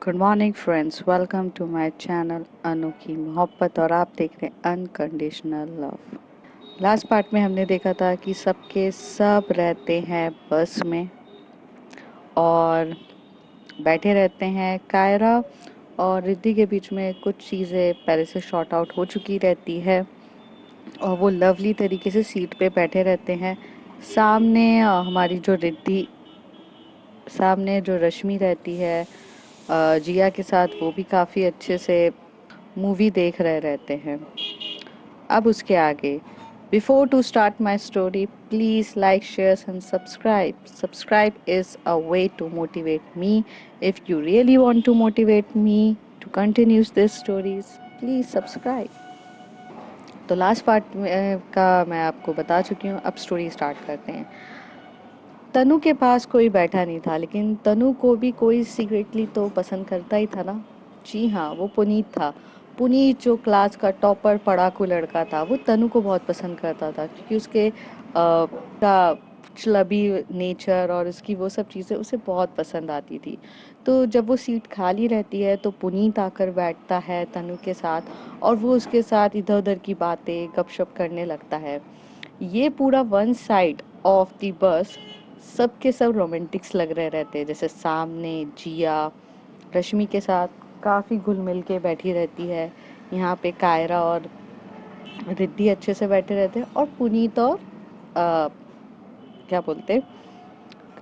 Good morning friends, welcome to my channel अनोखी मोहब्बत और आप देख रहे हैं अनकंडीशनल लव। लास्ट पार्ट में हमने देखा था कि सबके सब रहते हैं बस में और बैठे रहते हैं। कायरा और रिद्धि के बीच में कुछ चीज़ें पहले से शॉर्ट आउट हो चुकी रहती है और वो लवली तरीके से सीट पे बैठे रहते हैं। सामने हमारी जो रिद्धि, सामने जो रश्मि रहती है जिया के साथ, वो भी काफ़ी अच्छे से मूवी देख रहे रहते हैं। अब उसके आगे, before to start my story, please like share and subscribe. Subscribe is a way to motivate me. If you really want to motivate me to continues this stories, please subscribe. तो last part का मैं आपको बता चुकी हूँ। अब story start करते हैं। तनु के पास कोई बैठा नहीं था, लेकिन तनु को भी कोई सीक्रेटली तो पसंद करता ही था ना। जी हाँ, वो पुनीत था। पुनीत जो क्लास का टॉपर पढ़ाकू लड़का था, वो तनु को बहुत पसंद करता था क्योंकि उसके का चलबी नेचर और उसकी वो सब चीज़ें उसे बहुत पसंद आती थी। तो जब वो सीट खाली रहती है तो पुनीत आकर बैठता है तनु के साथ और वो उसके साथ इधर उधर की बातें गपशप करने लगता है। ये पूरा one side of the bus सब के सब रोमांटिक्स लग रहे रहते हैं। जैसे सामने जिया रश्मि के साथ काफ़ी घुल मिल के बैठी रहती है, यहाँ पे कायरा और रिद्धि अच्छे से बैठे रहते हैं और पुनीत और क्या बोलते,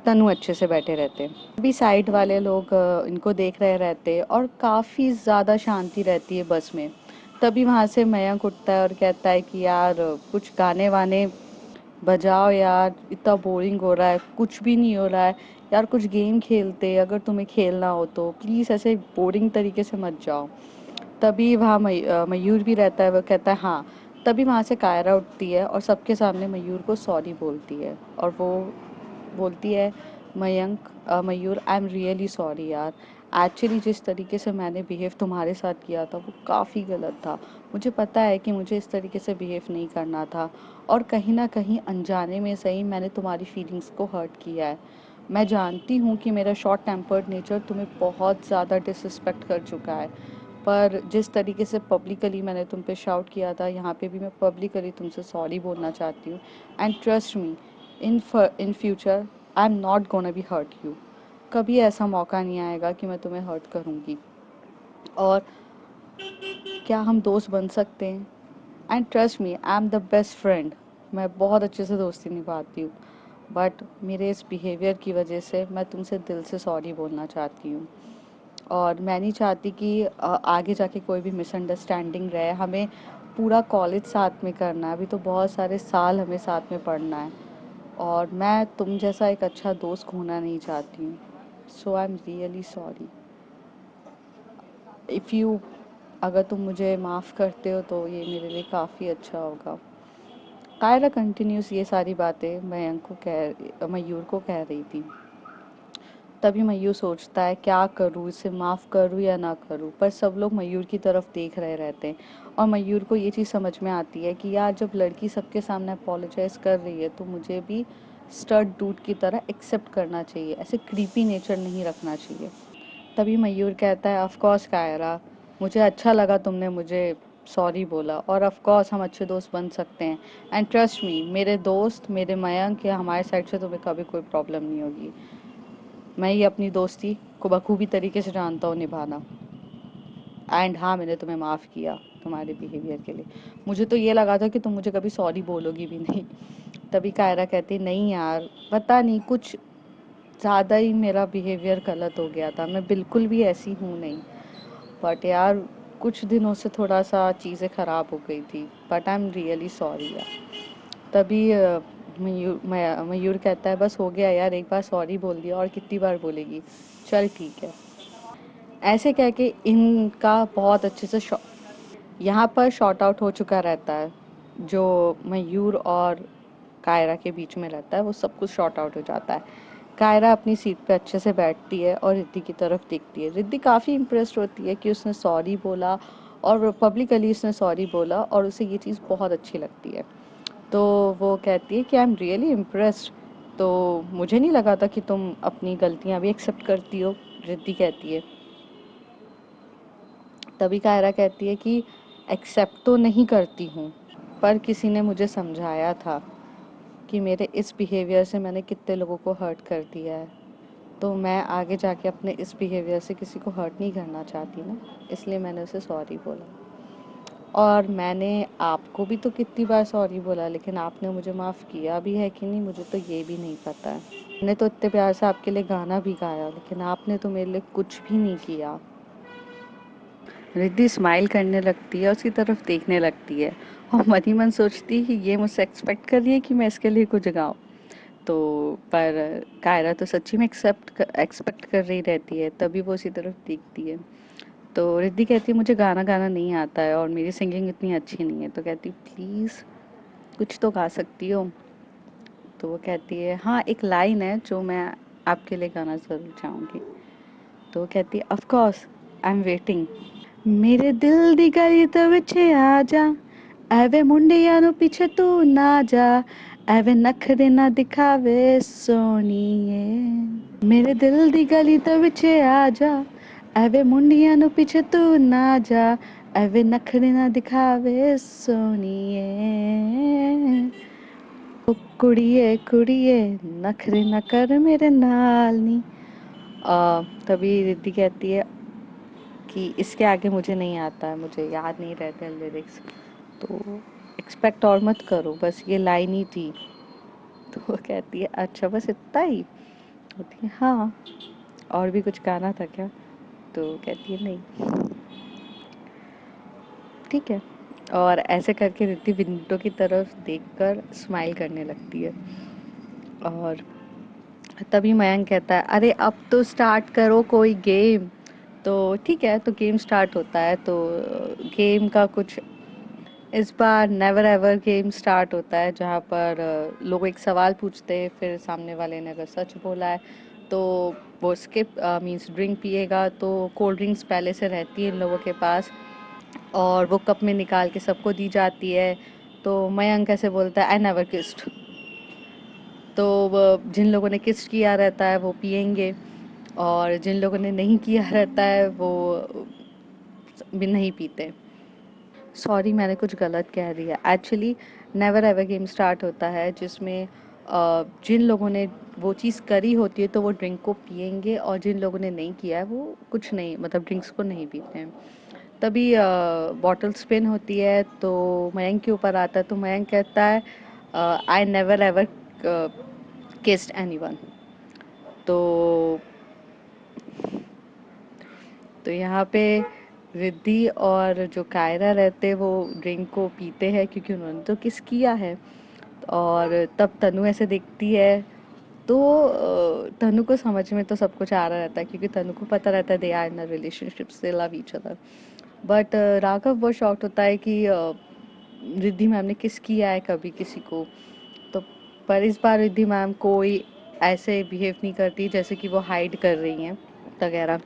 तनु अच्छे से बैठे रहते हैं। अभी साइड वाले लोग इनको देख रहे रहते हैं और काफ़ी ज़्यादा शांति रहती है बस में। तभी वहाँ से मयंक उठता है और कहता है कि यार कुछ गाने वाने बजाओ यार, इतना बोरिंग हो रहा है, कुछ भी नहीं हो रहा है यार, कुछ गेम खेलते अगर तुम्हें खेलना हो तो प्लीज़, ऐसे बोरिंग तरीके से मत जाओ। तभी वहाँ मयूर भी रहता है, वो कहता है हाँ। तभी वहाँ से कायरा उठती है और सबके सामने मयूर को सॉरी बोलती है और वो बोलती है, मयूर, आई एम रियली सॉरी यार। एक्चुअली जिस तरीके से मैंने बिहेव तुम्हारे साथ किया था वो काफ़ी गलत था। मुझे पता है कि मुझे इस तरीके से बिहेव नहीं करना था और कहीं ना कहीं अनजाने में सही मैंने तुम्हारी फीलिंग्स को हर्ट किया है। मैं जानती हूँ कि मेरा शॉर्ट टेम्पर्ड नेचर तुम्हें बहुत ज़्यादा डिसरिस्पेक्ट कर चुका है, पर जिस तरीके से पब्लिकली मैंने तुम पे शाउट किया था, यहाँ पे भी मैं पब्लिकली तुमसे सॉरी बोलना चाहती हूँ। And trust me, in future I am not gonna be hurt you. कभी ऐसा मौका नहीं आएगा कि मैं तुम्हें हर्ट करूँगी। और क्या हम दोस्त बन सकते हैं? And trust me, I am the best friend. मैं बहुत अच्छे से दोस्ती निभाती हूँ, बट मेरे इस बिहेवियर की वजह से मैं तुमसे दिल से सॉरी बोलना चाहती हूँ। और मैं नहीं चाहती कि आगे जाके कोई भी मिसअंडरस्टैंडिंग रहे। हमें पूरा कॉलेज साथ में करना है, अभी तो बहुत सारे साल हमें साथ में पढ़ना है और मैं तुम जैसा एक अच्छा दोस्त खोना नहीं चाहती हूँ। So I am really sorry. If you, अगर तुम मुझे माफ़ करते हो तो ये मेरे लिए काफ़ी अच्छा होगा। कायरा कंटिन्यूस ये सारी बातें मयूर को कह रही थी। तभी मयूर सोचता है क्या करूँ, इसे माफ़ करूँ या ना करूँ, पर सब लोग मयूर की तरफ देख रहे रहते हैं और मयूर को ये चीज़ समझ में आती है कि यार जब लड़की सबके सामने अपोलोजाइज़ कर रही है तो मुझे भी स्टड डूड की तरह एक्सेप्ट करना चाहिए, ऐसे क्रीपी नेचर नहीं रखना चाहिए। तभी मयूर कहता है, ऑफ कोर्स कायरा, मुझे अच्छा लगा तुमने मुझे सॉरी बोला और ऑफ कोर्स हम अच्छे दोस्त बन सकते हैं। एंड ट्रस्ट मी, मेरे दोस्त, मेरे मयंक या हमारे साइड से तुम्हें कभी कोई प्रॉब्लम नहीं होगी। मैं ये अपनी दोस्ती को बखूबी तरीके से जानता हूँ निभाना। एंड हाँ, मैंने तुम्हें माफ़ किया तुम्हारे बिहेवियर के लिए। मुझे तो ये लगा था कि तुम मुझे कभी सॉरी बोलोगी भी नहीं। तभी कायरा कहती, नहीं यार, पता नहीं कुछ ज़्यादा ही मेरा बिहेवियर गलत हो गया था, मैं बिल्कुल भी ऐसी हूँ नहीं, बट यार कुछ दिनों से थोड़ा सा चीज़ें ख़राब हो गई थी, but I am really sorry यार। तभी मयूर कहता है, बस हो गया यार, एक बार सॉरी बोल दिया और कितनी बार बोलेगी, चल ठीक है। ऐसे कह के इनका बहुत अच्छे से यहाँ पर शॉर्ट आउट हो चुका रहता है। जो मयूर और कायरा के बीच में रहता है वो सब कुछ शॉर्ट आउट हो जाता है। कायरा अपनी सीट पे अच्छे से बैठती है और रिद्धि की तरफ देखती है। रिद्धि काफ़ी इम्प्रेस्ड होती है कि उसने सॉरी बोला और पब्लिकली उसने सॉरी बोला और उसे ये चीज़ बहुत अच्छी लगती है। तो वो कहती है कि आई एम रियली इम्प्रेस्ड, तो मुझे नहीं लगा था कि तुम अपनी गलतियाँ भी एक्सेप्ट करती हो। रिद्धि कहती है, तभी कायरा कहती है कि एक्सेप्ट तो नहीं करती हूँ, पर किसी ने मुझे समझाया था कि मेरे इस बिहेवियर से मैंने कितने लोगों को हर्ट कर दिया है, तो मैं आगे जाके अपने इस बिहेवियर से किसी को हर्ट नहीं करना चाहती ना, इसलिए मैंने उसे सॉरी बोला। और मैंने आपको भी तो कितनी बार सॉरी बोला, लेकिन आपने मुझे माफ़ किया भी है कि नहीं मुझे तो ये भी नहीं पता है। मैंने तो इतने प्यार से आपके लिए गाना भी गाया, लेकिन आपने तो मेरे लिए कुछ भी नहीं किया। रिद्धि स्माइल करने लगती है, उसकी तरफ देखने लगती है और मन ही मन सोचती है कि ये मुझसे एक्सपेक्ट कर रही है कि मैं इसके लिए कुछ गाऊँ। तो पर कायरा तो सच्ची में एक्सपेक्ट कर रही रहती है, तभी वो उसी तरफ देखती है। तो रिद्धि कहती है मुझे गाना गाना नहीं आता है और मेरी सिंगिंग इतनी अच्छी नहीं है। तो कहती प्लीज़ कुछ तो गा सकती हो। तो वो कहती है हाँ, एक लाइन है जो मैं आपके लिए गाना ज़रूर चाहूँगी। तो वो कहती है of course, I am waiting. मेरे दिल दी गली तो विचे आ जा, ਐਵੇਂ ਮੁੰਡਿਆਂ ਨੂੰ ਪਿੱਛੇ ਤੂੰ ਨਾ ਜਾ, ਐਵੇਂ ਨਖਰੇ ਨਾ ਦਿਖਾਵੇ ਸੋਣੀਏ। ਮੇਰੇ ਦਿਲ ਦੀ ਗਲੀ ਤੋਂ ਵਿੱਚ ਆ ਜਾ, ਐਵੇਂ ਮੁੰਡਿਆਂ ਨੂੰ ਪਿੱਛੇ ਤੂੰ ਨਾ ਜਾ, ਐਵੇਂ ਨਖਰੇ ਨਾ ਦਿਖਾਵੇ ਸੋਣੀਏ। ओ कुड़िए कुड़िए नखरे ना कर मेरे नाल नी। तभी रिद्धि कहती है कि इसके आगे मुझे नहीं आता है, मुझे याद नहीं रहते लिरिक्स, तो एक्सपेक्ट और मत करो, बस ये लाइन ही थी। तो वो कहती है अच्छा बस इतना ही। होती है हाँ, और भी कुछ गाना था क्या? तो कहती है नहीं। ठीक है। और ऐसे करके रिद्धि विंडो की तरफ देखकर स्माइल करने लगती है। और तभी मयंक कहता है अरे अब तो स्टार्ट करो कोई गेम। तो ठीक है, तो गेम स्टार्ट होता है। तो गेम का कुछ इस बार नेवर एवर गेम स्टार्ट होता है, जहाँ पर लोग एक सवाल पूछते हैं, फिर सामने वाले ने अगर सच बोला है तो वो स्किप मीन्स ड्रिंक पिएगा। तो कोल्ड ड्रिंक्स पहले से रहती है इन लोगों के पास और वो कप में निकाल के सबको दी जाती है। तो मयंक ऐसे बोलता है आई नेवर किस्ड। तो जिन लोगों ने किस किया रहता है वो पियेंगे और जिन लोगों ने नहीं किया रहता है वो भी नहीं पीते। सॉरी, मैंने कुछ गलत कह दिया। Actually never ever game start होता है जिसमें जिन लोगों ने वो चीज़ करी होती है तो वो ड्रिंक को पियेंगे और जिन लोगों ने नहीं किया है वो कुछ नहीं, मतलब ड्रिंक्स को नहीं पीते हैं। तभी बॉटल स्पिन होती है तो मयंक के ऊपर आता है। तो मयंक कहता है I never ever kissed anyone. तो तो यहाँ पे रिद्धि और जो कायरा रहते वो ड्रिंक को पीते हैं क्योंकि उन्होंने तो किस किया है। और तब तनु ऐसे देखती है तो तनु को समझ में तो सब कुछ आ रहा रहता है क्योंकि तनु को पता रहता है they are in a relationship, they love each other. But Raghav बहुत शॉक्ड होता है कि रिद्धि मैम ने किस किया है कभी किसी को। तो पर इस बार रिद्धि मैम कोई ऐसे बिहेव नहीं करती जैसे कि वो हाइड कर रही हैं वगैरह।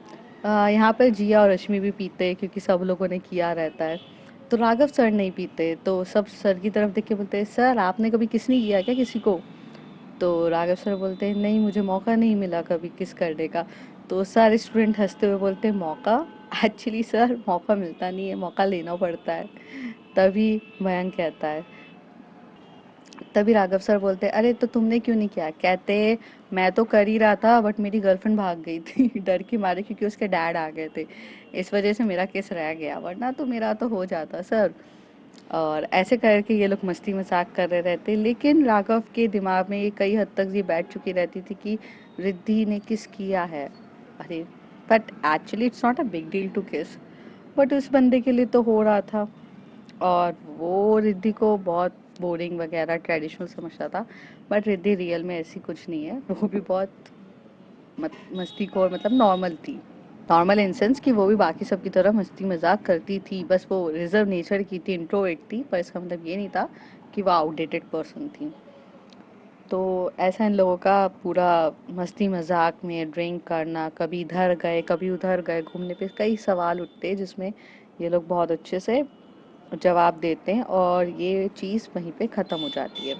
यहाँ पर जिया और रश्मि भी पीते हैं क्योंकि सब लोगों ने किया रहता है। तो राघव सर नहीं पीते, तो सब सर की तरफ देख के बोलते हैं सर आपने कभी किस नहीं किया क्या किसी को? तो राघव सर बोलते हैं नहीं, मुझे मौका नहीं मिला कभी किस करने का। तो सारे स्टूडेंट हंसते हुए बोलते हैं मौका? एक्चुअली सर मौका मिलता नहीं है, मौका लेना पड़ता है। तभी मयंक कहता है, तभी राघव सर बोलते अरे तो तुमने क्यों नहीं किया? कहते मैं तो कर ही रहा था बट मेरी गर्लफ्रेंड भाग गई थी डर के मारे क्योंकि उसके डैड आ गए थे, इस वजह से मेरा केस रह गया, वरना तो मेरा तो हो जाता सर। और ऐसे करके ये लोग मस्ती मजाक कर रहे रहते, लेकिन राघव के दिमाग में ये कई हद तक ये बैठ चुकी रहती थी कि रिद्धि ने किस किया है। अरे but actually it's not a big deal to kiss, but उस बंदे के लिए तो हो रहा था और वो रिद्धि को बहुत बोरिंग वगैरह ट्रेडिशनल समझता था। बट रिद्धि रियल में ऐसी कुछ नहीं है, वो भी बहुत मस्तीखोर, मतलब नॉर्मल थी। नॉर्मल इन सेंस कि वो भी बाकी सब की तरह मस्ती मजाक करती थी, बस वो रिजर्व नेचर की थी, इंट्रोवर्ट थी, पर इसका मतलब ये नहीं था कि वो आउटडेटेड पर्सन थी। तो ऐसा इन लोगों का पूरा मस्ती मजाक में ड्रिंक करना, कभी इधर गए कभी उधर गए, घूमने पे कई सवाल उठते हैं जिसमें ये लोग बहुत अच्छे से जवाब देते हैं और ये चीज़ वहीं पे ख़त्म हो जाती है।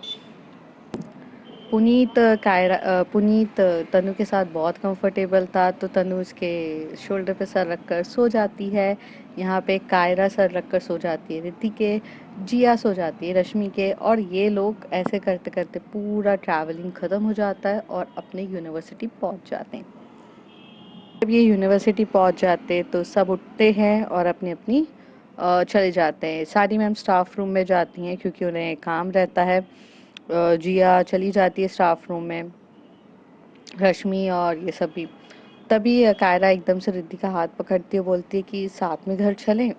पुनीत तनु के साथ बहुत कंफर्टेबल था, तो तनु उसके शोल्डर पे सर रखकर सो जाती है। यहाँ पे कायरा सर रखकर सो जाती है रिद्धि के, जिया सो जाती है रश्मि के, और ये लोग ऐसे करते करते पूरा ट्रैवलिंग ख़त्म हो जाता है और अपने यूनिवर्सिटी पहुँच जाते हैं। जब ये यूनिवर्सिटी पहुँच जाते तो सब उठते हैं और अपनी अपनी चले जाते हैं। सारी मैम स्टाफ रूम में जाती हैं क्योंकि उन्हें काम रहता है। जिया चली जाती है स्टाफ रूम में, रश्मि और ये सब भी। तभी कायरा एकदम से रिद्धि का हाथ पकड़ती है, बोलती है कि साथ में घर चलें।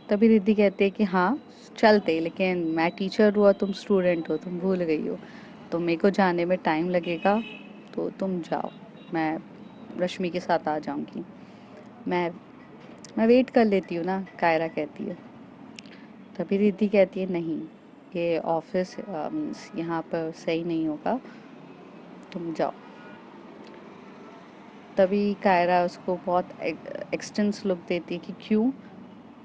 तभी रिद्धि कहती है कि हाँ चलते, लेकिन मैं टीचर हूँ और तुम स्टूडेंट हो, तुम भूल गई हो, तो मेरे को जाने में टाइम लगेगा, तो तुम जाओ, मैं रश्मि के साथ आ जाऊंगी। मैं मैं वेट कर लेती हूँ ना, कायरा कहती है। तभी रिद्धि कहती है नहीं, ये ऑफिस मीन्स यहाँ पर सही नहीं होगा, तुम जाओ। तभी कायरा उसको बहुत एक्सटेंस लुक देती है कि क्यों,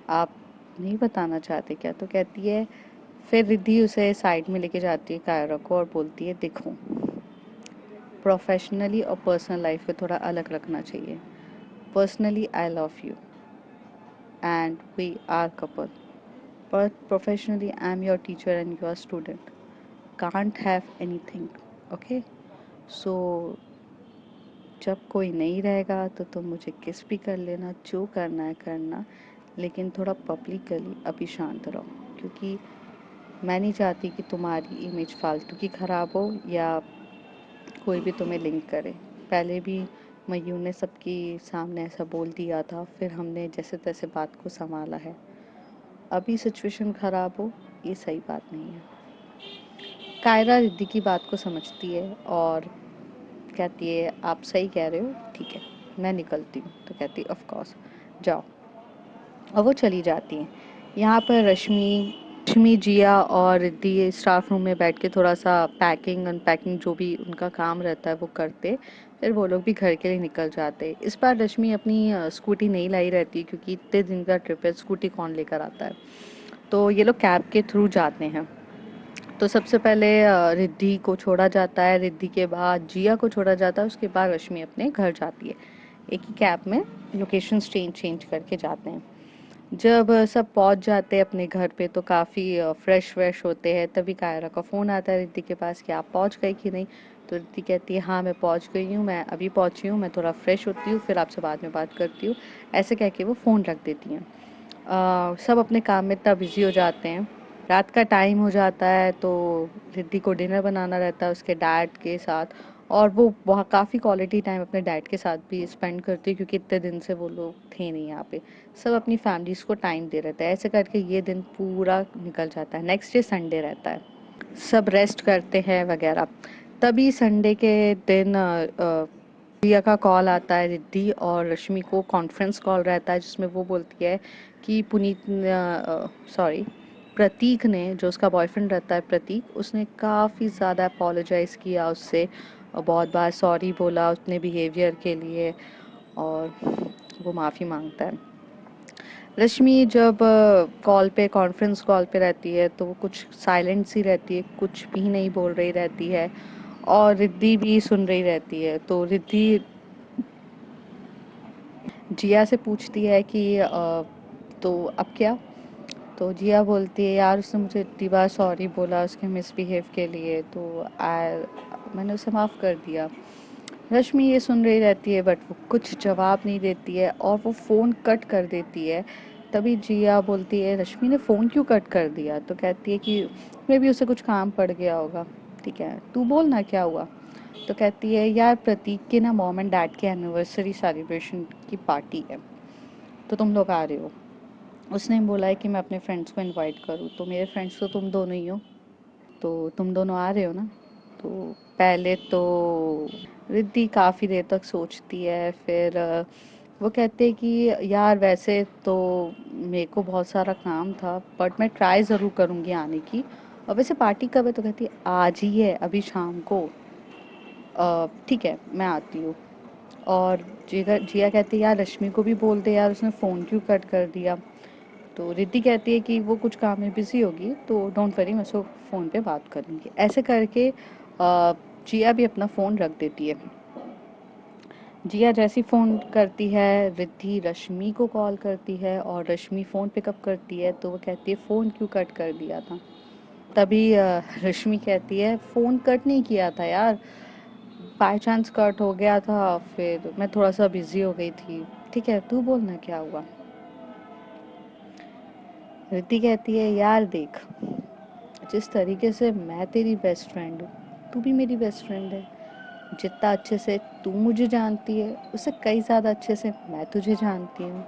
आप नहीं बताना चाहते क्या? तो कहती है, फिर रिद्धि उसे साइड में लेके जाती है कायरा को और बोलती है देखो, प्रोफेशनली और पर्सनल लाइफ को थोड़ा अलग रखना चाहिए। Personally I love you and we are couple, but professionally I'm your teacher and you are student, can't have anything, okay? So जब कोई नहीं रहेगा तो तुम मुझे किस भी कर लेना, जो करना है करना, लेकिन थोड़ा पब्लिकली अभी शांत रहो, क्योंकि मैं नहीं चाहती कि तुम्हारी इमेज फालतू की ख़राब हो या कोई भी तुम्हें लिंक करे। पहले भी मयूर ने सबके सामने ऐसा बोल दिया था, फिर हमने जैसे तैसे बात को संभाला है। अभी सिचुएशन ख़राब हो, ये सही बात नहीं है। कायरा रिद्धि की बात को समझती है और कहती है आप सही कह रहे हो, ठीक है मैं निकलती हूँ। तो कहती है ऑफ कोर्स जाओ, और वो चली जाती हैं। यहाँ पर रश्मि, जिया और रिद्धि स्टाफ रूम में बैठ के थोड़ा सा पैकिंग अनपैकिंग जो भी उनका काम रहता है वो करते, फिर वो लोग भी घर के लिए निकल जाते। इस बार रश्मि अपनी स्कूटी नहीं लाई रहती क्योंकि इतने दिन का ट्रिप है, स्कूटी कौन लेकर आता है, तो ये लोग कैब के थ्रू जाते हैं। तो सबसे पहले रिद्धि को छोड़ा जाता है, रिद्धि के बाद जिया को छोड़ा जाता है, उसके बाद रश्मि अपने घर जाती है। एक ही कैब में लोकेशन चेंज करके जाते हैं। जब सब पहुंच जाते हैं अपने घर पे तो काफ़ी फ्रेश व्रेश होते हैं। तभी कायरा का फ़ोन आता है रिद्धि के पास कि आप पहुंच गए कि नहीं। तो रिद्धि कहती है हाँ मैं पहुंच गई हूँ, मैं अभी पहुंची हूँ, मैं थोड़ा फ्रेश होती हूँ, फिर आपसे बाद में बात करती हूँ। ऐसे कह के वो फ़ोन रख देती हैं। सब अपने काम में इतना बिजी हो जाते हैं। रात का टाइम हो जाता है तो रिद्धि को डिनर बनाना रहता है उसके डैड के साथ, और वो बहुत काफ़ी क्वालिटी टाइम अपने डैड के साथ भी स्पेंड करती है क्योंकि इतने दिन से वो लोग थे नहीं यहाँ पे। सब अपनी फैमिलीज़ को टाइम दे रहे थे। ऐसे करके ये दिन पूरा निकल जाता है। नेक्स्ट डे संडे रहता है, सब रेस्ट करते हैं वगैरह। तभी संडे के दिन रिया का कॉल आता है रिद्धि और रश्मि को, कॉन्फ्रेंस कॉल रहता है जिसमें वो बोलती है कि सॉरी प्रतीक ने, जो उसका बॉयफ्रेंड रहता है प्रतीक, उसने काफ़ी ज़्यादा अपोलोजाइज़ किया उससे और बहुत बार सॉरी बोला उसने बिहेवियर के लिए, और वो माफ़ी मांगता है। रश्मि जब कॉल पे कॉन्फ्रेंस कॉल पे रहती है तो वो कुछ साइलेंट सी रहती है, कुछ भी नहीं बोल रही रहती है, और रिद्धि भी सुन रही रहती है। तो रिद्धि जिया से पूछती है कि तो अब क्या? तो जिया बोलती है यार उसने मुझे इतनी बार सॉरी बोला उसके मिसबिहेव के लिए, तो मैंने उसे माफ़ कर दिया। रश्मि ये सुन रही रहती है बट वो कुछ जवाब नहीं देती है और वो फ़ोन कट कर देती है। तभी जिया बोलती है रश्मि ने फ़ोन क्यों कट कर दिया? तो कहती है कि मे भी उसे कुछ काम पड़ गया होगा। ठीक है तू बोल ना क्या हुआ? तो कहती है यार प्रतीक के ना मॉम एंड डैड के एनिवर्सरी सेलिब्रेशन की पार्टी है, तो तुम लोग आ रहे हो? उसने बोला है कि मैं अपने फ्रेंड्स को इनवाइट करूँ, तो मेरे फ्रेंड्स तो तुम दोनों ही हो, तो तुम दोनों आ रहे हो ना? तो पहले तो रिद्धि काफ़ी देर तक सोचती है, फिर वो कहते हैं कि यार वैसे तो मेरे को बहुत सारा काम था बट मैं ट्राई ज़रूर करूँगी आने की, और वैसे पार्टी कब है? तो कहती है आज ही है, अभी शाम को। ठीक है मैं आती हूँ। और जिया कहती है यार रश्मि को भी बोल दे यार, उसने फ़ोन क्यों कट कर दिया? तो रिद्धि कहती है कि वो कुछ काम में बिज़ी होगी, तो डोंट वरी मैं उसको फ़ोन पे बात करूँगी। ऐसे करके जिया भी अपना फ़ोन रख देती है। जिया जैसी फ़ोन करती है, रिद्धि रश्मि को कॉल करती है और रश्मि फ़ोन पिकअप करती है तो वो कहती है फ़ोन क्यों कट कर दिया था। तभी रश्मि कहती है फ़ोन कट नहीं किया था यार, बाय चांस कट हो गया था, फिर मैं थोड़ा सा बिजी हो गई थी। ठीक है, तू बोलना क्या हुआ। रिद्धि कहती है यार देख, जिस तरीके से मैं तेरी बेस्ट फ्रेंड हूँ, तू भी मेरी बेस्ट फ्रेंड है। जितना अच्छे से तू मुझे जानती है, उससे कई ज़्यादा अच्छे से मैं तुझे जानती हूँ।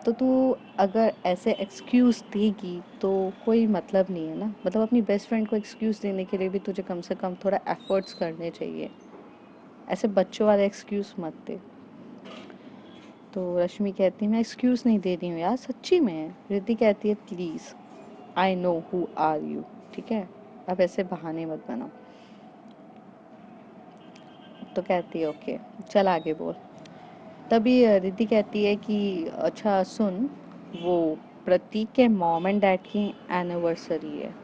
तो तू अगर ऐसे एक्सक्यूज़ देगी तो कोई मतलब नहीं है ना। मतलब अपनी बेस्ट फ्रेंड को एक्सक्यूज़ देने के लिए भी तुझे कम से कम थोड़ा एफर्ट्स करने चाहिए। ऐसे बच्चों वाले एक्सक्यूज़ मत दे। तो रश्मि कहती है मैं एक्सक्यूज़ नहीं दे रही हूँ यार, सच्ची में। रिद्धि कहती है please, I know who are you. ठीक है, अब ऐसे बहाने मत बनाओ। तो कहती है ओके, चल आगे बोल। तभी रिद्धि कहती है कि अच्छा सुन, वो प्रतीक के मॉम एंड डैड की एनिवर्सरी है,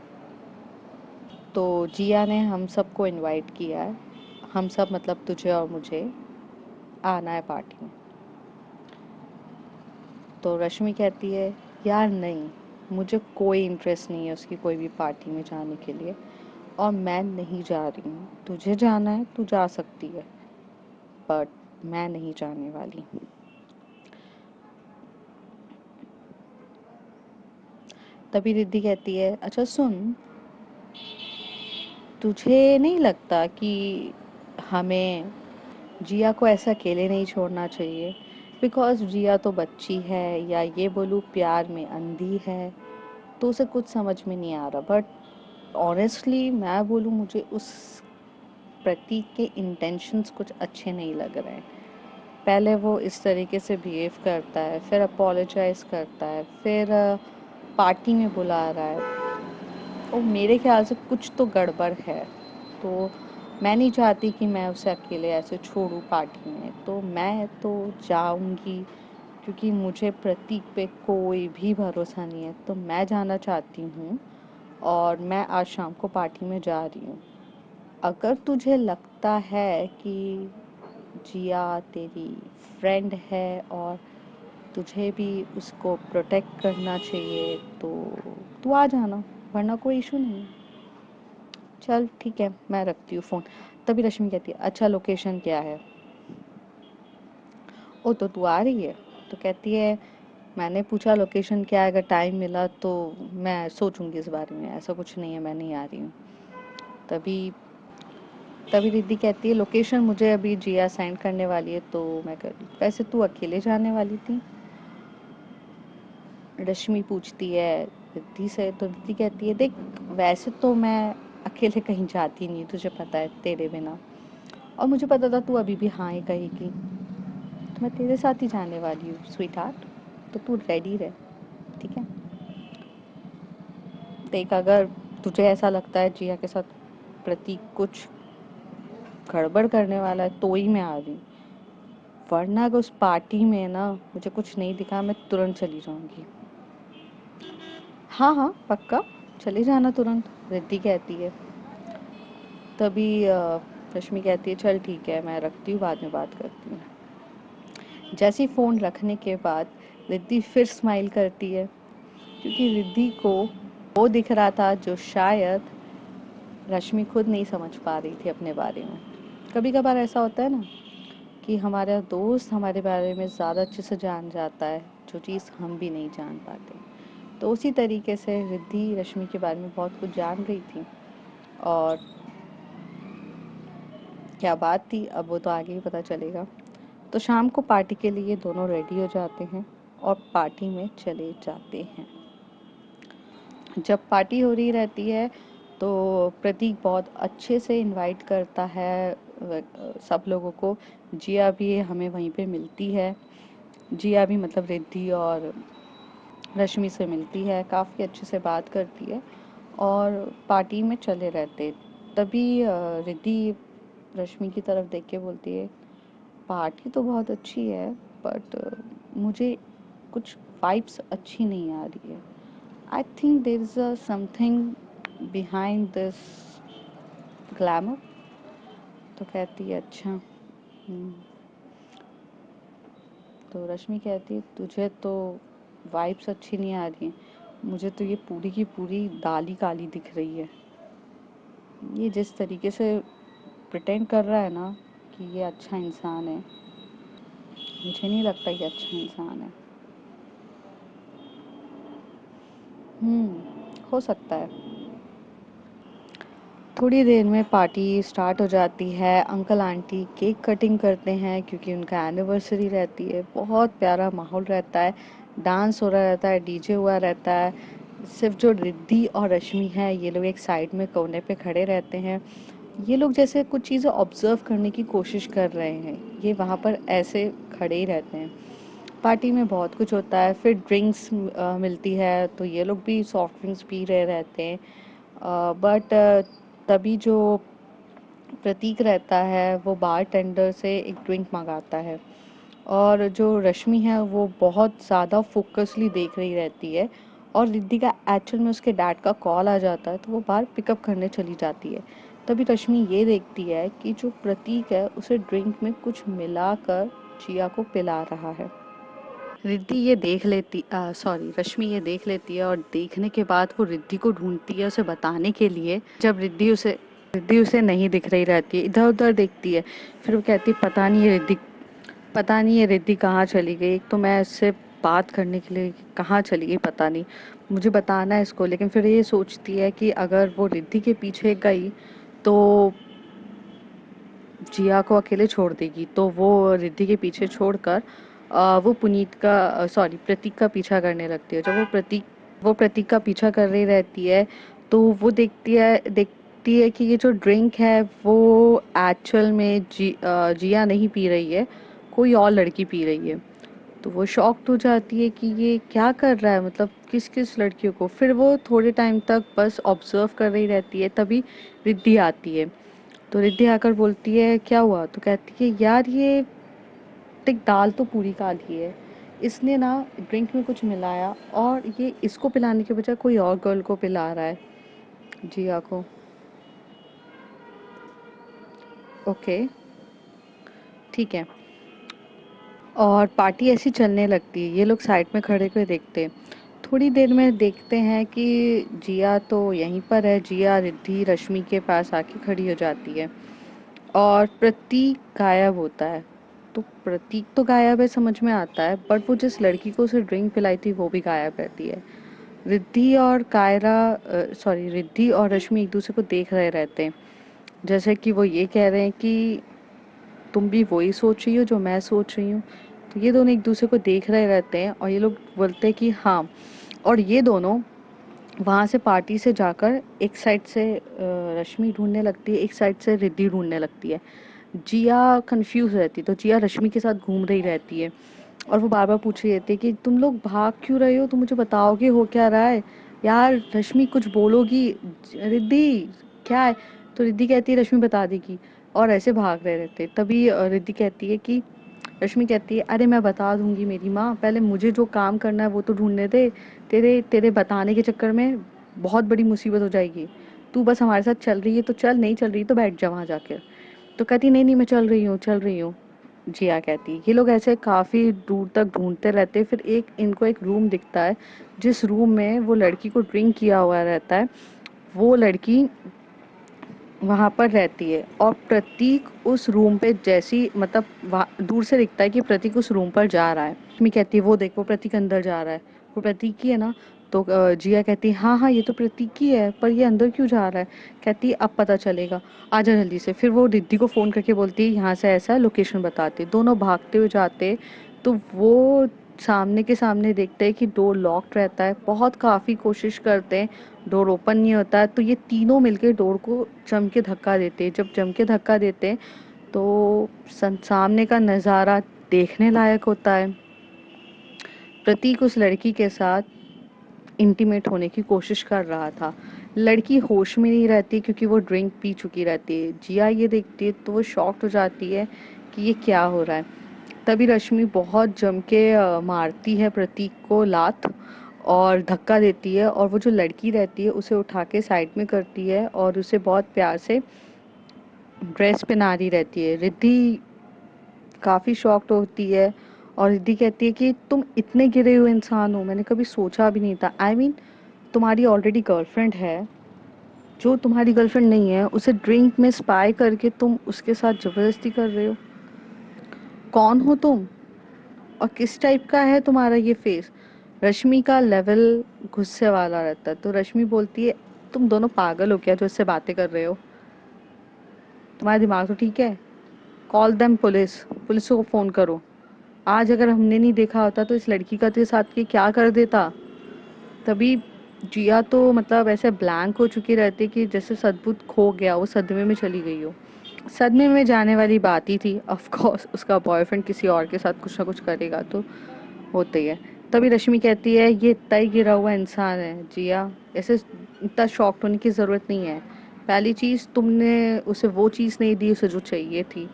तो जिया ने हम सबको इनवाइट किया है। हम सब मतलब तुझे और मुझे आना है पार्टी में। तो रश्मि कहती है यार नहीं, मुझे कोई इंटरेस्ट नहीं है उसकी कोई भी पार्टी में जाने के लिए, और मैं नहीं जा रही हूँ। तुझे जाना है तू जा सकती है, बट मैं नहीं जाने वाली। तभी रिद्धि कहती है अच्छा सुन, तुझे नहीं लगता कि हमें जिया को ऐसा अकेले नहीं छोड़ना चाहिए, बिकॉज जिया तो बच्ची है, या ये बोलूँ प्यार में अंधी है, तो उसे कुछ समझ में नहीं आ रहा। बट ऑनेस्टली मैं बोलूँ, मुझे उस प्रतीक के इंटेंशंस कुछ अच्छे नहीं लग रहे हैं। पहले वो इस तरीके से बिहेव करता है, फिर अपोलोजाइज करता है, फिर पार्टी में बुला रहा है, और मेरे ख्याल से कुछ तो गड़बड़ है। तो मैं नहीं चाहती कि मैं उसे अकेले ऐसे छोड़ूं पार्टी में, तो मैं तो जाऊंगी, क्योंकि मुझे प्रतीक पे कोई भी भरोसा नहीं है। तो मैं जाना चाहती हूँ, और मैं आज शाम को पार्टी में जा रही हूँ। अगर तुझे लगता है कि जिया तेरी फ्रेंड है और तुझे भी उसको प्रोटेक्ट करना चाहिए, तो तू आ जाना, वरना कोई इशू नहीं है। चल ठीक है, मैं रखती हूँ फ़ोन। तभी रश्मि कहती है अच्छा लोकेशन क्या है। ओ तो तू आ रही है। तो कहती है मैंने पूछा लोकेशन क्या है, अगर टाइम मिला तो मैं सोचूंगी इस बारे में, ऐसा कुछ नहीं है, मैं नहीं आ रही हूँ। तभी तभी रिद्धि कहती है लोकेशन मुझे अभी जिया सेंड करने वाली है, तो मैं कर वैसे तू अकेले जाने वाली थी। रश्मि पूछती है रिद्धि से, तो रिद्धि कहती है देख, वैसे तो मैं अकेले कहीं जाती नहीं, तुझे पता है, तेरे बिना, और मुझे पता था तू अभी भी हाँ ही कहेगी, तो मैं तेरे साथ ही जाने वाली हूँ स्वीट हार्ट। तो तू रेडी रह, ठीक है। देख, अगर तुझे ऐसा लगता है जिया के साथ प्रतीक कुछ गड़बड़ करने वाला है तो ही मैं आ रही हूँ, वरना अगर उस पार्टी में ना मुझे कुछ नहीं दिखा, मैं तुरंत चली जाऊंगी। हाँ हाँ पक्का, चले जाना तुरंत, रिद्धि कहती है। तभी रश्मि कहती है चल ठीक है, मैं रखती हूँ, बाद में बात करती हूँ। जैसे फ़ोन रखने के बाद रिद्धि फिर स्माइल करती है, क्योंकि रिद्धि को वो दिख रहा था जो शायद रश्मि खुद नहीं समझ पा रही थी अपने बारे में। कभी कभार ऐसा होता है ना कि हमारा दोस्त हमारे बारे में ज़्यादा अच्छे से जान जाता है, जो चीज़ हम भी नहीं जान पाते। तो उसी तरीके से रिद्धि रश्मि के बारे में बहुत कुछ जान रही थी, और क्या बात थी अब वो तो आगे ही पता चलेगा। तो शाम को पार्टी के लिए दोनों रेडी हो जाते हैं और पार्टी में चले जाते हैं। जब पार्टी हो रही रहती है तो प्रतीक बहुत अच्छे से इनवाइट करता है सब लोगों को। जिया भी हमें वहीं पे मिलती है। जिया भी मतलब रिद्धि और रश्मि से मिलती है, काफ़ी अच्छे से बात करती है, और पार्टी में चले रहते। तभी रिद्धि रश्मि की तरफ देख के बोलती है पार्टी तो बहुत अच्छी है, बट मुझे कुछ वाइब्स अच्छी नहीं आ रही है। I think there is something behind this glamour. तो कहती है अच्छा। तो रश्मि कहती है तुझे तो वाइब्स अच्छी नहीं आ रही हैं, मुझे तो ये पूरी की पूरी दाल ही काली दिख रही है। ये जिस तरीके से प्रिटेंड कर रहा है ना कि ये अच्छा इंसान है, मुझे नहीं लगता ये अच्छा इंसान है। हो सकता है। थोड़ी देर में पार्टी स्टार्ट हो जाती है। अंकल आंटी केक कटिंग करते हैं क्योंकि उनका एनिवर्सरी रहती है। बहुत प्यारा माहौल रहता है, डांस हो रहा रहता है, डीजे हुआ रहता है। सिर्फ जो रिद्धि और रश्मि है ये लोग एक साइड में कोने पे खड़े रहते हैं। ये लोग जैसे कुछ चीज़ें ऑब्जर्व करने की कोशिश कर रहे हैं, ये वहाँ पर ऐसे खड़े ही रहते हैं। पार्टी में बहुत कुछ होता है, फिर ड्रिंक्स मिलती है तो ये लोग भी सॉफ्ट ड्रिंक्स पी रहे रहते हैं। बट तभी जो प्रतीक रहता है वो बार टेंडर से एक ड्रिंक मंगाता है, और जो रश्मि है वो बहुत ज़्यादा फोकसली देख रही रहती है। और रिद्धि का एक्चुअल में उसके डैड का कॉल आ जाता है तो वो बार पिकअप करने चली जाती है। तभी रश्मि ये देखती है कि जो प्रतीक है उसे ड्रिंक में कुछ मिलाकर जिया को पिला रहा है। रिद्धि ये देख लेती सॉरी रश्मि ये देख लेती है, और देखने के बाद वो रिद्धि को ढूंढती है उसे बताने के लिए। जब रिद्धि उसे नहीं दिख रही रहती है, इधर उधर देखती है। फिर वो कहती है पता नहीं ये रिद्धि कहाँ चली गई। एक तो मैं इससे बात करने के लिए कहाँ चली गई पता नहीं, मुझे बताना है इसको। लेकिन फिर ये सोचती है कि अगर वो रिद्धि के पीछे गई तो जिया को अकेले छोड़ देगी, तो वो रिद्धि के पीछे छोड़कर वो पुनीत का सॉरी प्रतीक का पीछा करने लगती है। जब वो प्रतीक का पीछा कर रही रहती है तो वो देखती है कि ये जो ड्रिंक है वो एक्चुअल में जिया नहीं पी रही है, कोई और लड़की पी रही है। तो वो शॉक्ड हो जाती है कि ये क्या कर रहा है, मतलब किस किस लड़कियों को। फिर वो थोड़े टाइम तक बस ऑब्जर्व कर रही रहती है। तभी रिद्धि आती है, तो रिद्धि आकर बोलती है क्या हुआ, तो कहती है यार ये देख दाल तो पूरी काली है, इसने ना ड्रिंक में कुछ मिलाया और ये इसको पिलाने के बजाय कोई और गर्ल को पिला रहा है, जिया को। ओके, ठीक है। और पार्टी ऐसी चलने लगती है, ये लोग साइड में खड़े हुए देखते हैं। थोड़ी देर में देखते हैं कि जिया तो यहीं पर है। जिया रिद्धि रश्मि के पास आके खड़ी हो जाती है और प्रतीक गायब होता है। तो प्रतीक तो गायब है समझ में आता है, बट वो जिस लड़की को उसे ड्रिंक पिलाई थी वो भी गायब रहती है। रिद्धि और रश्मि एक दूसरे को देख रहे रहते हैं, जैसे कि वो ये कह रहे हैं कि तुम भी वही सोच रही हो जो मैं सोच रही हूँ। तो ये दोनों एक दूसरे को देख रहे रहते हैं और ये लोग बोलते हैं कि हाँ। और ये दोनों वहाँ से पार्टी से जाकर एक साइड से रश्मि ढूंढने लगती है, एक साइड से रिद्धि ढूंढने लगती है। जिया कंफ्यूज रहती है, तो जिया रश्मि के साथ घूम रही रहती है और वो बार बार पूछ रही रहती है कि तुम लोग भाग क्यों रहे हो, तुम मुझे बताओगे हो क्या रहा है। यार रश्मि कुछ बोलोगी, रिद्धि क्या है। तो रिद्धि कहती है रश्मि बता देगी, और ऐसे भाग रहे रहते। तभी रिद्धि कहती है कि रश्मि कहती है अरे मैं बता दूंगी मेरी माँ, पहले मुझे जो काम करना है वो तो ढूंढने दे। तेरे तेरे बताने के चक्कर में बहुत बड़ी मुसीबत हो जाएगी। तू बस हमारे साथ चल रही है तो चल, नहीं चल रही तो बैठ जा वहाँ जाकर। तो कहती नहीं नहीं मैं चल रही हूँ। जिया कहती ये लोग ऐसे काफ़ी दूर तक ढूंढते रहते। फिर इनको एक रूम दिखता है, जिस रूम में वो लड़की को ड्रिंक किया हुआ रहता है वो लड़की वहाँ पर रहती है। और प्रतीक उस रूम पे जैसी मतलब दूर से दिखता है कि प्रतीक उस रूम पर जा रहा है। लक्ष्मी कहती है वो देख वो प्रतीक अंदर जा रहा है, वो प्रतीक ही है ना। तो जिया कहती है हाँ हाँ ये तो प्रतीक ही है, पर ये अंदर क्यों जा रहा है। कहती है अब पता चलेगा, आजा जल्दी से। फिर वो रिद्धि को फ़ोन करके बोलती है यहाँ से ऐसा लोकेशन बताती है। दोनों भागते हुए जाते तो वो सामने के सामने देखते हैं कि डोर लॉक्ड रहता है। बहुत काफ़ी कोशिश करते हैं, डोर ओपन नहीं होता है। तो ये तीनों मिलके डोर को जम के धक्का देते हैं। जब जम के धक्का देते हैं तो सामने का नज़ारा देखने लायक होता है। प्रतीक उस लड़की के साथ इंटीमेट होने की कोशिश कर रहा था। लड़की होश में नहीं रहती क्योंकि वो ड्रिंक पी चुकी रहती है। जिया ये देखती है तो वो शॉक्ड हो जाती है कि ये क्या हो रहा है। तभी रश्मि बहुत जम के मारती है प्रतीक को लात और धक्का देती है, और वो जो लड़की रहती है उसे उठा के साइड में करती है और उसे बहुत प्यार से ड्रेस पहना रही रहती है। रिद्धि काफ़ी शॉक्ड होती है और रिद्धि कहती है कि तुम इतने गिरे हुए इंसान हो, मैंने कभी सोचा भी नहीं था। आई मीन तुम्हारी ऑलरेडी गर्लफ्रेंड है, जो तुम्हारी गर्लफ्रेंड नहीं है उसे ड्रिंक में स्पाई करके तुम उसके साथ ज़बरदस्ती कर रहे हो। कौन हो तुम और किस टाइप का है तुम्हारा ये फेस। रश्मि का लेवल गुस्से वाला रहता है, तो रश्मि बोलती है तुम दोनों पागल हो क्या जो इससे बातें कर रहे हो, तुम्हारा दिमाग तो ठीक है। कॉल देम पुलिस, पुलिस को फ़ोन करो। आज अगर हमने नहीं देखा होता तो इस लड़की का तेरे साथ के क्या कर देता। तभी जिया तो मतलब ऐसे ब्लैंक हो चुकी रहती कि जैसे सद्बुद्ध खो गया, वो सदमे में चली गई हो। सदमे में जाने वाली बात ही थी। ऑफ कोर्स उसका बॉयफ्रेंड किसी और के साथ कुछ ना कुछ करेगा तो होता ही है। तभी रश्मि कहती है ये इतना ही गिरा हुआ इंसान है जिया, ऐसे इतना शॉक्ड होने की ज़रूरत नहीं है। पहली चीज़ तुमने उसे वो चीज़ नहीं दी उसे जो चाहिए थी,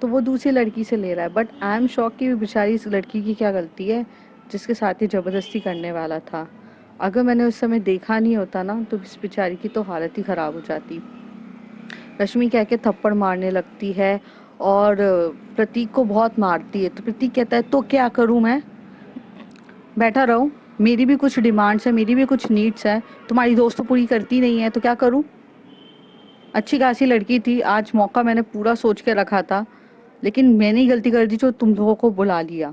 तो वो दूसरी लड़की से ले रहा है। बट आई एम शॉक कि बेचारी इस लड़की की क्या गलती है जिसके साथ ये ज़बरदस्ती करने वाला था। अगर मैंने उस समय देखा नहीं होता ना तो इस बेचारी की तो हालत ही ख़राब हो जाती। रश्मि कह के थप्पड़ मारने लगती है और प्रतीक को बहुत मारती है। तो प्रतीक कहता है तो क्या करूं मैं, बैठा रहूं, मेरी भी कुछ डिमांड्स है, मेरी भी कुछ नीड्स है, तुम्हारी दोस्त तो पूरी करती नहीं है तो क्या करूं। अच्छी खासी लड़की थी, आज मौका मैंने पूरा सोच के रखा था, लेकिन मैंने ही गलती कर दी जो तुम लोगों को बुला लिया।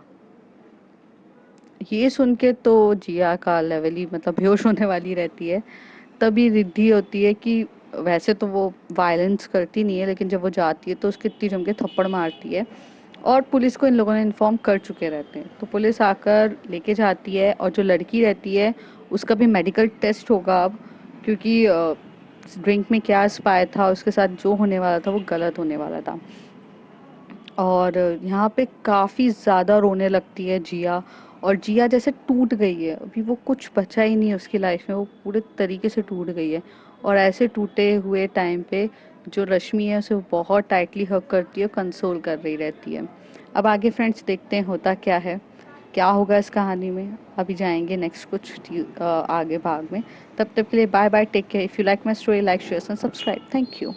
ये सुन के तो जिया का लेवल ही मतलब बेहोश होने वाली रहती है। तभी रिद्धि होती है कि वैसे तो वो वायलेंस करती नहीं है, लेकिन जब वो जाती है तो उसके इतनी जम के थप्पड़ मारती है और पुलिस को इन लोगों ने इन्फॉर्म कर चुके रहते हैं। तो पुलिस आकर लेके जाती है और जो लड़की रहती है उसका भी मेडिकल टेस्ट होगा अब, क्योंकि ड्रिंक में क्या स्पाया था, उसके साथ जो होने वाला था वो गलत होने वाला था। और यहाँ पे काफ़ी ज़्यादा रोने लगती है जिया, और जिया जैसे टूट गई है, अभी वो कुछ बचा ही नहीं है उसकी लाइफ में, वो पूरे तरीके से टूट गई है। और ऐसे टूटे हुए टाइम पे जो रश्मि है उसे वो बहुत टाइटली हग करती है, कंसोल कर रही रहती है। अब आगे फ्रेंड्स देखते हैं होता क्या है, क्या होगा इस कहानी में। अभी जाएंगे नेक्स्ट आगे भाग में। तब तक के लिए bye bye, take care. If you like my story, like share and subscribe. Thank you.